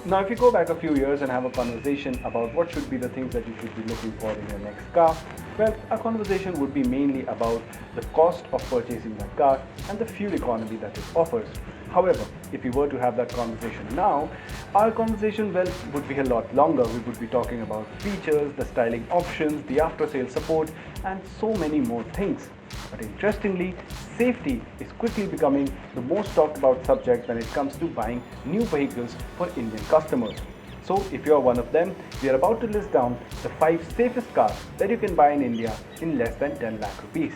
Now, if you go back a few years and have a conversation about what should be the things that you should be looking for in your next car, well, our conversation would be mainly about the cost of purchasing that car and the fuel economy that it offers. However, if we were to have that conversation now, our conversation, well, would be a lot longer. We would be talking about features, the styling options, the after-sale support, and so many more things. But interestingly, safety is quickly becoming the most talked about subject when it comes to buying new vehicles for Indian customers. So if you are one of them, we are about to list down the 5 safest cars that you can buy in India in less than 10 lakh rupees.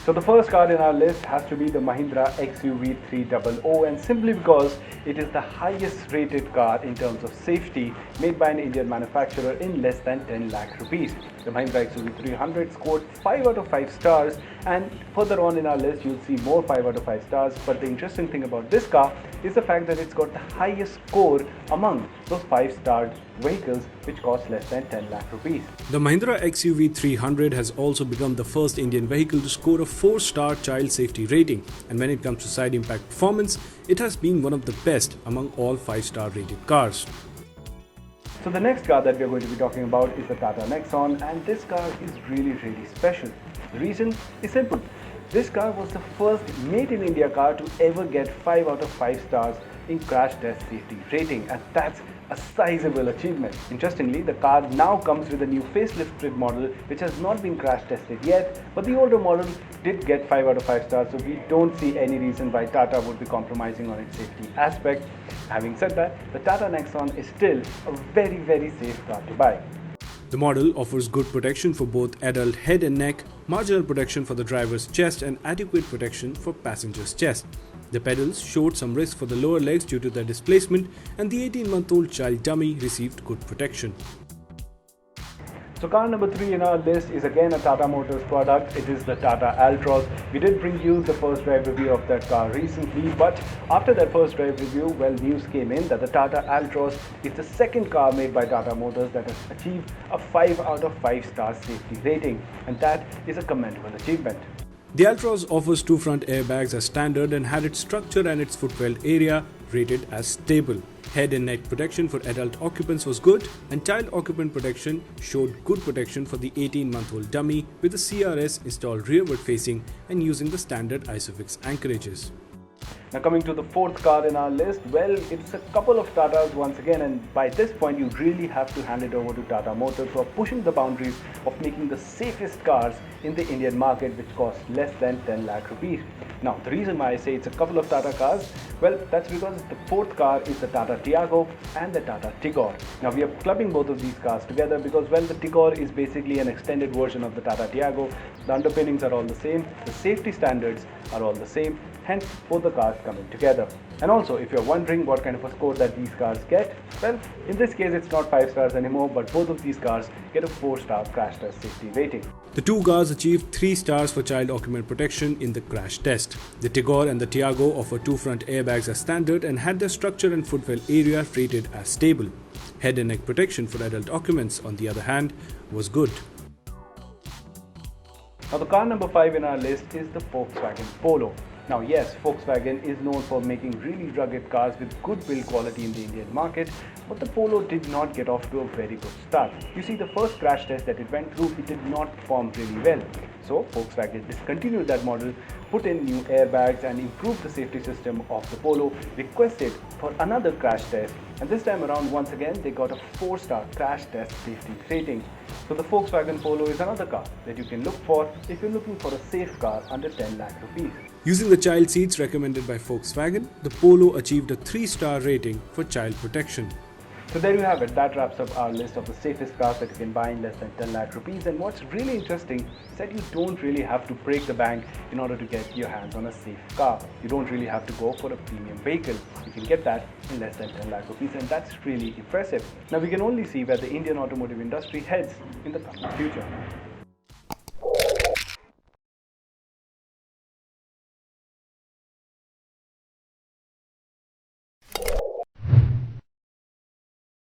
So the first car in our list has to be the Mahindra XUV500, and simply because it is the highest rated car in terms of safety made by an Indian manufacturer in less than 10 lakh rupees. The Mahindra XUV500 scored 5 out of 5 stars, and further on in our list you'll see more 5 out of 5 stars. But the interesting thing about this car is the fact that it's got the highest score among those 5-star vehicles which cost less than 10 lakh rupees. The Mahindra XUV300 has also become the first Indian vehicle to score a 4-star child safety rating, and when it comes to side impact performance, it has been one of the best among all 5-star rated cars. So the next car that we are going to be talking about is the Tata Nexon, and this car is really special. The reason is simple. This car was the first made in India car to ever get 5 out of 5 stars in crash test safety rating, and that's a sizable achievement. Interestingly, the car now comes with a new facelifted model which has not been crash tested yet, but the older model did get 5 out of 5 stars, so we don't see any reason why Tata would be compromising on its safety aspect. Having said that, the Tata Nexon is still a very safe car to buy. The model offers good protection for both adult head and neck, marginal protection for the driver's chest, and adequate protection for passenger's chest. The pedals showed some risk for the lower legs due to their displacement, and the 18-month-old child dummy received good protection. So car number 3 in our list is again a Tata Motors product. It is the Tata Ultra. We did bring you the first drive review of that car recently, but after that first drive review, well, news came in that the Tata Ultra is the second car made by Tata Motors that has achieved a 5 out of 5 star safety rating, and that is a commendable achievement. The Ultras offers 2 front airbags as standard and had its structure and its footwell area rated as stable. Head and neck protection for adult occupants was good, and child occupant protection showed good protection for the 18-month-old dummy with the CRS installed rearward facing and using the standard ISOFIX anchorages. Now coming to the fourth car in our list, well, it's a couple of Tatas once again, and by this point you really have to hand it over to Tata Motors, who are pushing the boundaries of making the safest cars in the Indian market which cost less than 10 lakh rupees. Now the reason why I say it's a couple of Tata cars, well, that's because the fourth car is the Tata Tiago and the Tata Tigor. Now we are clubbing both of these cars together because, well, the Tigor is basically an extended version of the Tata Tiago. The underpinnings are all the same, the safety standards are all the same, hence both the cars coming together. And also, if you're wondering what kind of a score that these cars get, well, in this case it's not 5 stars anymore, but both of these cars get a 4-star crash test safety rating. The 2 cars achieved 3 stars for child occupant protection in the crash test. The Tigor and the Tiago offer 2 front airbags as standard and had their structure and footwell area rated as stable. Head and neck protection for adult occupants, on the other hand, was good. Now the car number 5 in our list is the Volkswagen Polo. Now yes, Volkswagen is known for making really rugged cars with good build quality in the Indian market, but the Polo did not get off to a very good start. You see, the first crash test that it went through, it did not perform really well. So Volkswagen discontinued that model, put in new airbags and improved the safety system of the Polo, requested for another crash test, and this time around once again they got a 4-star crash test safety rating. So the Volkswagen Polo is another car that you can look for if you're looking for a safe car under 10 lakh rupees. Using the child seats recommended by Volkswagen, the Polo achieved a 3-star rating for child protection. So there you have it. That wraps up our list of the safest cars that you can buy in less than 10 lakh rupees. And what's really interesting is that you don't really have to break the bank in order to get your hands on a safe car. You don't really have to go for a premium vehicle. You can get that in less than 10 lakh rupees, and that's really impressive. Now we can only see where the Indian automotive industry heads in the coming future.